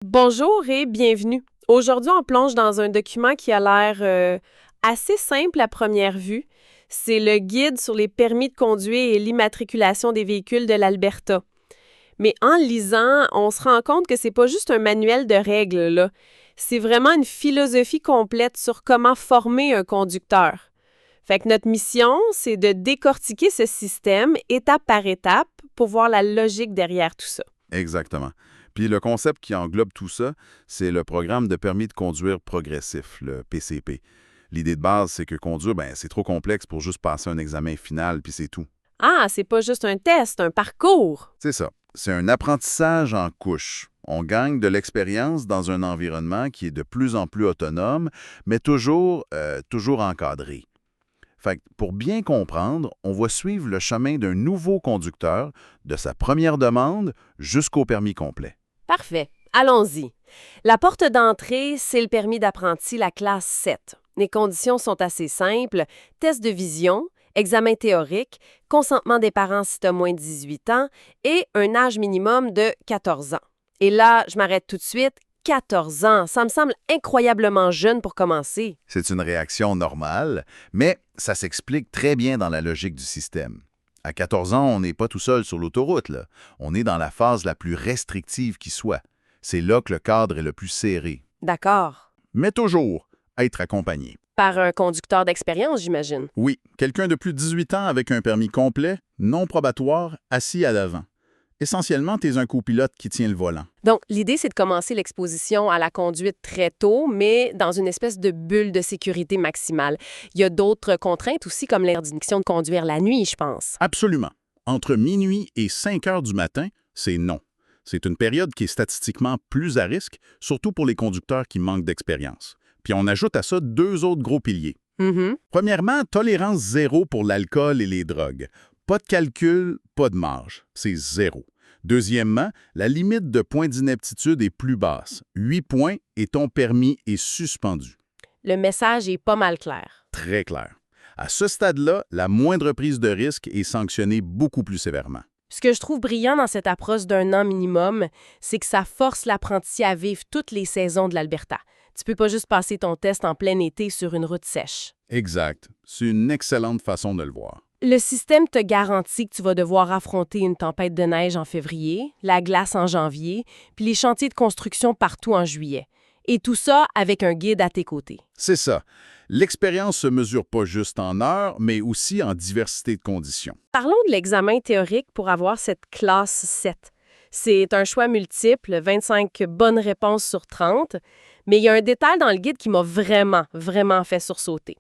Bonjour et bienvenue. Aujourd'hui, on plonge dans un document qui a l'air assez simple à première vue. C'est le guide sur les permis de conduire et l'immatriculation des véhicules de l'Alberta. Mais en le lisant, on se rend compte que c'est pas juste un manuel de règles, là. C'est vraiment une philosophie complète sur comment former un conducteur. Fait que notre mission, c'est de décortiquer ce système étape par étape pour voir la logique derrière tout ça. Exactement. Puis le concept qui englobe tout ça, c'est le programme de permis de conduire progressif, le PCP. L'idée de base, c'est que conduire, c'est trop complexe pour juste passer un examen final, puis c'est tout. Ah, c'est pas juste un test, un parcours. C'est ça. C'est un apprentissage en couches. On gagne de l'expérience dans un environnement qui est de plus en plus autonome, mais toujours encadré. Fait que pour bien comprendre, on va suivre le chemin d'un nouveau conducteur, de sa première demande jusqu'au permis complet. Parfait. Allons-y. La porte d'entrée, c'est le permis d'apprenti, la classe 7. Les conditions sont assez simples. Test de vision, examen théorique, consentement des parents si tu as moins de 18 ans et un âge minimum de 14 ans. Et là, je m'arrête tout de suite. 14 ans, ça me semble incroyablement jeune pour commencer. C'est une réaction normale, mais ça s'explique très bien dans la logique du système. À 14 ans, on n'est pas tout seul sur l'autoroute, là. On est dans la phase la plus restrictive qui soit. C'est là que le cadre est le plus serré. D'accord. Mais toujours être accompagné. Par un conducteur d'expérience, j'imagine. Oui, quelqu'un de plus de 18 ans avec un permis complet, non probatoire, assis à l'avant. Essentiellement, t'es un copilote qui tient le volant. Donc, l'idée, c'est de commencer l'exposition à la conduite très tôt, mais dans une espèce de bulle de sécurité maximale. Il y a d'autres contraintes aussi, comme l'interdiction de conduire la nuit, je pense. Absolument. Entre minuit et 5 heures du matin, c'est non. C'est une période qui est statistiquement plus à risque, surtout pour les conducteurs qui manquent d'expérience. Puis on ajoute à ça deux autres gros piliers. Mhm. Premièrement, tolérance zéro pour l'alcool et les drogues. Pas de calcul, pas de marge. C'est zéro. Deuxièmement, la limite de points d'inaptitude est plus basse. 8 points et ton permis est suspendu. Le message est pas mal clair. Très clair. À ce stade-là, la moindre prise de risque est sanctionnée beaucoup plus sévèrement. Ce que je trouve brillant dans cette approche d'un an minimum, c'est que ça force l'apprenti à vivre toutes les saisons de l'Alberta. Tu peux pas juste passer ton test en plein été sur une route sèche. Exact. C'est une excellente façon de le voir. Le système te garantit que tu vas devoir affronter une tempête de neige en février, la glace en janvier, puis les chantiers de construction partout en juillet. Et tout ça avec un guide à tes côtés. C'est ça. L'expérience se mesure pas juste en heures, mais aussi en diversité de conditions. Parlons de l'examen théorique pour avoir cette classe 7. C'est un choix multiple, 25 bonnes réponses sur 30, mais il y a un détail dans le guide qui m'a vraiment fait sursauter.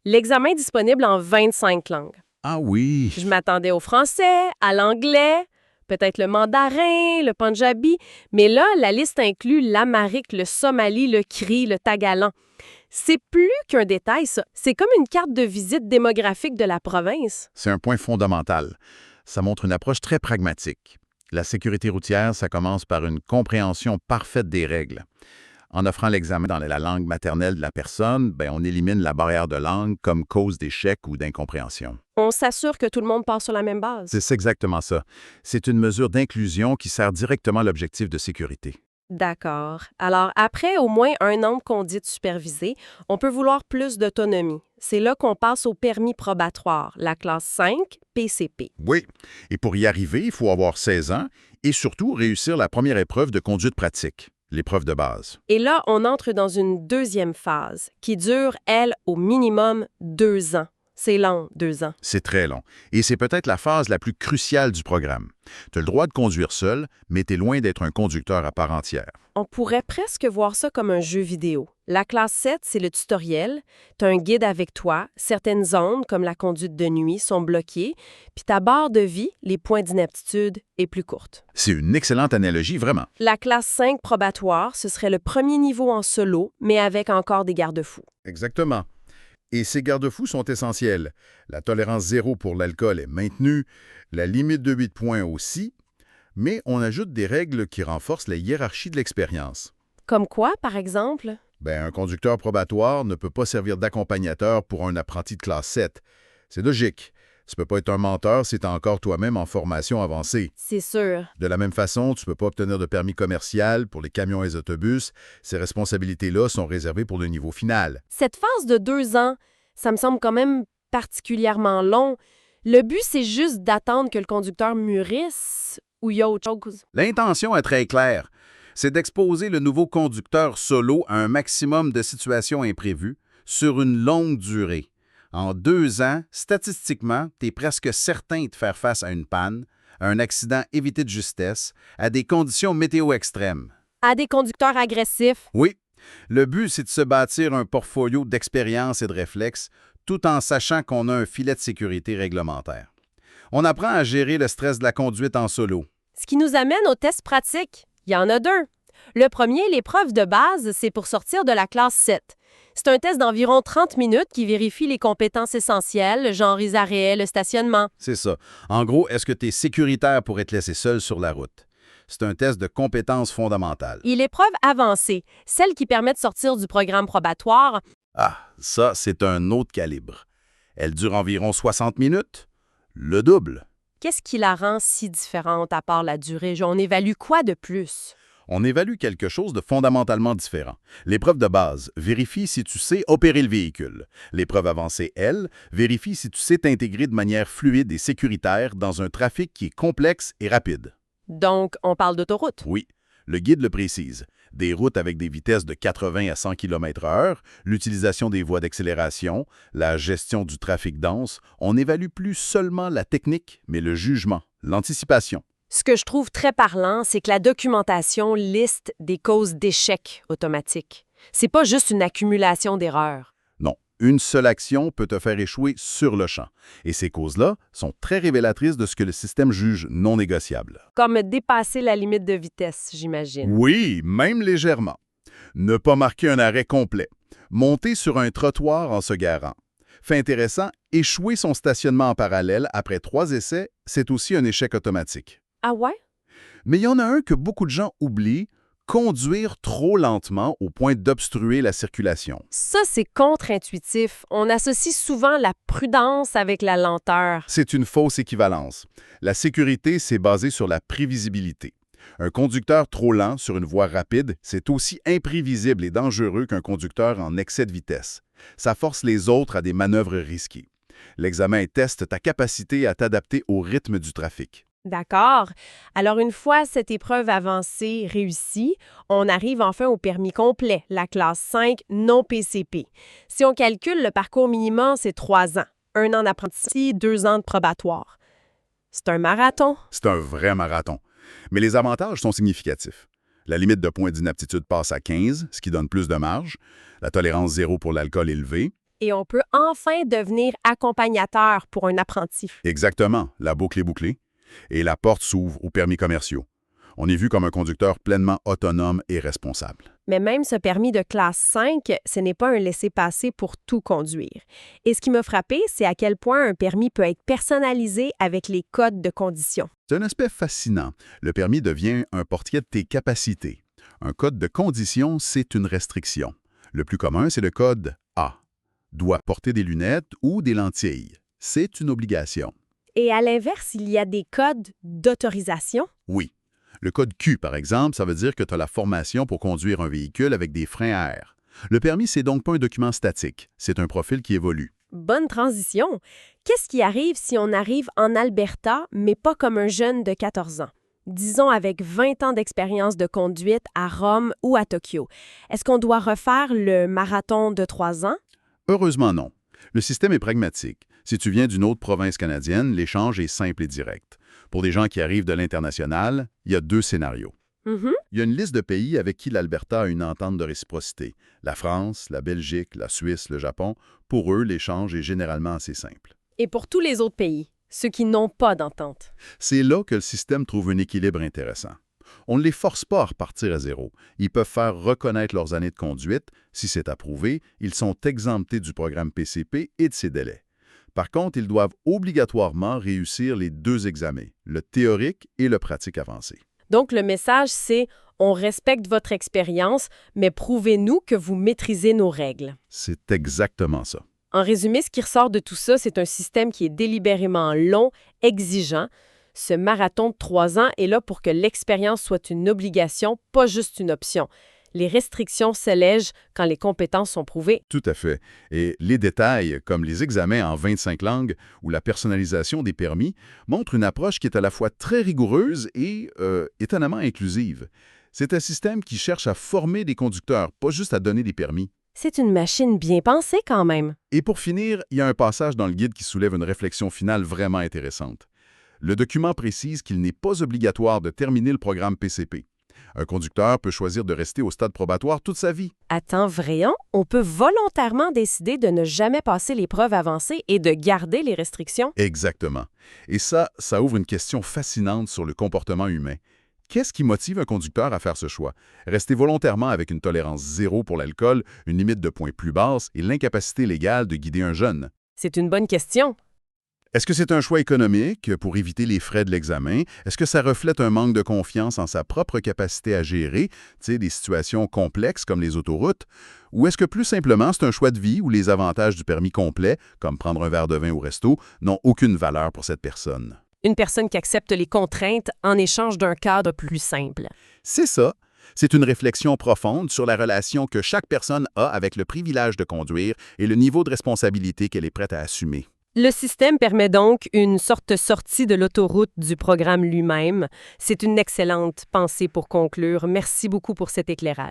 L'examen est disponible en 25 langues. Ah oui! Je m'attendais au français, à l'anglais, peut-être le mandarin, le punjabi, mais là, la liste inclut l'amharique, le somali, le cri, le tagalan. C'est plus qu'un détail, ça. C'est comme une carte de visite démographique de la province. C'est un point fondamental. Ça montre une approche très pragmatique. La sécurité routière, ça commence par une compréhension parfaite des règles. En offrant l'examen dans la langue maternelle de la personne, on élimine la barrière de langue comme cause d'échec ou d'incompréhension. On s'assure que tout le monde part sur la même base. C'est exactement ça. C'est une mesure d'inclusion qui sert directement l'objectif de sécurité. D'accord. Alors, après au moins un an de conduite supervisée, on peut vouloir plus d'autonomie. C'est là qu'on passe au permis probatoire, la classe 5, PCP. Oui, et pour y arriver, il faut avoir 16 ans et surtout réussir la première épreuve de conduite pratique, l'épreuve de base. Et là, on entre dans une deuxième phase qui dure, elle, au minimum 2 ans. C'est long, 2 ans. C'est très long. Et c'est peut-être la phase la plus cruciale du programme. Tu as le droit de conduire seul, mais tu es loin d'être un conducteur à part entière. On pourrait presque voir ça comme un jeu vidéo. La classe 7, c'est le tutoriel. Tu as un guide avec toi. Certaines zones, comme la conduite de nuit, sont bloquées. Puis ta barre de vie, les points d'inaptitude, est plus courte. C'est une excellente analogie, vraiment. La classe 5 probatoire, ce serait le premier niveau en solo, mais avec encore des garde-fous. Exactement. Et ces garde-fous sont essentiels. La tolérance zéro pour l'alcool est maintenue, la limite de 8 points aussi, mais on ajoute des règles qui renforcent la hiérarchie de l'expérience. Comme quoi, par exemple? Un conducteur probatoire ne peut pas servir d'accompagnateur pour un apprenti de classe 7. C'est logique. Tu peux pas être un menteur si tu es encore toi-même en formation avancée. C'est sûr. De la même façon, tu peux pas obtenir de permis commercial pour les camions et les autobus. Ces responsabilités-là sont réservées pour le niveau final. Cette phase de 2 ans, ça me semble quand même particulièrement long. Le but, c'est juste d'attendre que le conducteur mûrisse ou il y a autre chose? L'intention est très claire. C'est d'exposer le nouveau conducteur solo à un maximum de situations imprévues sur une longue durée. En 2 ans, statistiquement, tu es presque certain de faire face à une panne, à un accident évité de justesse, à des conditions météo extrêmes. À des conducteurs agressifs. Oui, le but, c'est de se bâtir un portfolio d'expérience et de réflexes, tout en sachant qu'on a un filet de sécurité réglementaire. On apprend à gérer le stress de la conduite en solo. Ce qui nous amène aux tests pratiques. Il y en a 2. Le premier, l'épreuve de base, c'est pour sortir de la classe 7. C'est un test d'environ 30 minutes qui vérifie les compétences essentielles, genre les arrêts, le stationnement. C'est ça. En gros, est-ce que tu es sécuritaire pour être laissé seul sur la route? C'est un test de compétences fondamentales. Et l'épreuve avancée, celle qui permet de sortir du programme probatoire. Ah, ça, c'est un autre calibre. Elle dure environ 60 minutes, le double. Qu'est-ce qui la rend si différente à part la durée? On évalue quoi de plus? On évalue quelque chose de fondamentalement différent. L'épreuve de base vérifie si tu sais opérer le véhicule. L'épreuve avancée, elle, vérifie si tu sais t'intégrer de manière fluide et sécuritaire dans un trafic qui est complexe et rapide. Donc, on parle d'autoroute. Oui, le guide le précise. Des routes avec des vitesses de 80 à 100 km/h, l'utilisation des voies d'accélération, la gestion du trafic dense, on n'évalue plus seulement la technique, mais le jugement, l'anticipation. Ce que je trouve très parlant, c'est que la documentation liste des causes d'échec automatiques. C'est pas juste une accumulation d'erreurs. Non, une seule action peut te faire échouer sur le champ. Et ces causes-là sont très révélatrices de ce que le système juge non négociable. Comme dépasser la limite de vitesse, j'imagine. Oui, même légèrement. Ne pas marquer un arrêt complet. Monter sur un trottoir en se garant. Fait intéressant, échouer son stationnement en parallèle après 3 essais, c'est aussi un échec automatique. Ah ouais? Mais il y en a un que beaucoup de gens oublient, conduire trop lentement au point d'obstruer la circulation. Ça, c'est contre-intuitif. On associe souvent la prudence avec la lenteur. C'est une fausse équivalence. La sécurité, c'est basé sur la prévisibilité. Un conducteur trop lent sur une voie rapide, c'est aussi imprévisible et dangereux qu'un conducteur en excès de vitesse. Ça force les autres à des manœuvres risquées. L'examen teste ta capacité à t'adapter au rythme du trafic. D'accord. Alors, une fois cette épreuve avancée réussie, on arrive enfin au permis complet, la classe 5 non PCP. Si on calcule, le parcours minimum, c'est 3 ans. 1 an d'apprentissage, 2 ans de probatoire. C'est un marathon. C'est un vrai marathon. Mais les avantages sont significatifs. La limite de points d'inaptitude passe à 15, ce qui donne plus de marge. La tolérance zéro pour l'alcool est élevée. Et on peut enfin devenir accompagnateur pour un apprenti. Exactement, la boucle est bouclée. Et la porte s'ouvre aux permis commerciaux. On est vu comme un conducteur pleinement autonome et responsable. Mais même ce permis de classe 5, ce n'est pas un laissez-passer pour tout conduire. Et ce qui m'a frappé, c'est à quel point un permis peut être personnalisé avec les codes de condition. C'est un aspect fascinant. Le permis devient un portrait de tes capacités. Un code de condition, c'est une restriction. Le plus commun, c'est le code A. Doit porter des lunettes ou des lentilles. C'est une obligation. Et à l'inverse, il y a des codes d'autorisation? Oui. Le code Q, par exemple, ça veut dire que tu as la formation pour conduire un véhicule avec des freins à air. Le permis, c'est donc pas un document statique. C'est un profil qui évolue. Bonne transition. Qu'est-ce qui arrive si on arrive en Alberta, mais pas comme un jeune de 14 ans? Disons avec 20 ans d'expérience de conduite à Rome ou à Tokyo. Est-ce qu'on doit refaire le marathon de 3 ans? Heureusement, non. Le système est pragmatique. Si tu viens d'une autre province canadienne, l'échange est simple et direct. Pour des gens qui arrivent de l'international, il y a 2 scénarios. Mhm. Il y a une liste de pays avec qui l'Alberta a une entente de réciprocité. La France, la Belgique, la Suisse, le Japon. Pour eux, l'échange est généralement assez simple. Et pour tous les autres pays, ceux qui n'ont pas d'entente? C'est là que le système trouve un équilibre intéressant. On ne les force pas à repartir à zéro. Ils peuvent faire reconnaître leurs années de conduite. Si c'est approuvé, ils sont exemptés du programme PCP et de ses délais. Par contre, ils doivent obligatoirement réussir les 2 examens, le théorique et le pratique avancé. Donc, le message, c'est « On respecte votre expérience, mais prouvez-nous que vous maîtrisez nos règles. » C'est exactement ça. En résumé, ce qui ressort de tout ça, c'est un système qui est délibérément long, exigeant. Ce marathon de 3 ans est là pour que l'expérience soit une obligation, pas juste une option. Les restrictions s'allègent quand les compétences sont prouvées. Tout à fait. Et les détails, comme les examens en 25 langues ou la personnalisation des permis, montrent une approche qui est à la fois très rigoureuse et étonnamment inclusive. C'est un système qui cherche à former des conducteurs, pas juste à donner des permis. C'est une machine bien pensée quand même. Et pour finir, il y a un passage dans le guide qui soulève une réflexion finale vraiment intéressante. Le document précise qu'il n'est pas obligatoire de terminer le programme PCP. Un conducteur peut choisir de rester au stade probatoire toute sa vie. Attends, voyons, on peut volontairement décider de ne jamais passer l'épreuve avancée et de garder les restrictions? Exactement. Et ça ouvre une question fascinante sur le comportement humain. Qu'est-ce qui motive un conducteur à faire ce choix? Rester volontairement avec une tolérance zéro pour l'alcool, une limite de points plus basse et l'incapacité légale de guider un jeune? C'est une bonne question. Est-ce que c'est un choix économique pour éviter les frais de l'examen? Est-ce que ça reflète un manque de confiance en sa propre capacité à gérer, des situations complexes comme les autoroutes? Ou est-ce que plus simplement c'est un choix de vie où les avantages du permis complet, comme prendre un verre de vin au resto, n'ont aucune valeur pour cette personne? Une personne qui accepte les contraintes en échange d'un cadre plus simple. C'est ça. C'est une réflexion profonde sur la relation que chaque personne a avec le privilège de conduire et le niveau de responsabilité qu'elle est prête à assumer. Le système permet donc une sorte de sortie de l'autoroute du programme lui-même. C'est une excellente pensée pour conclure. Merci beaucoup pour cet éclairage.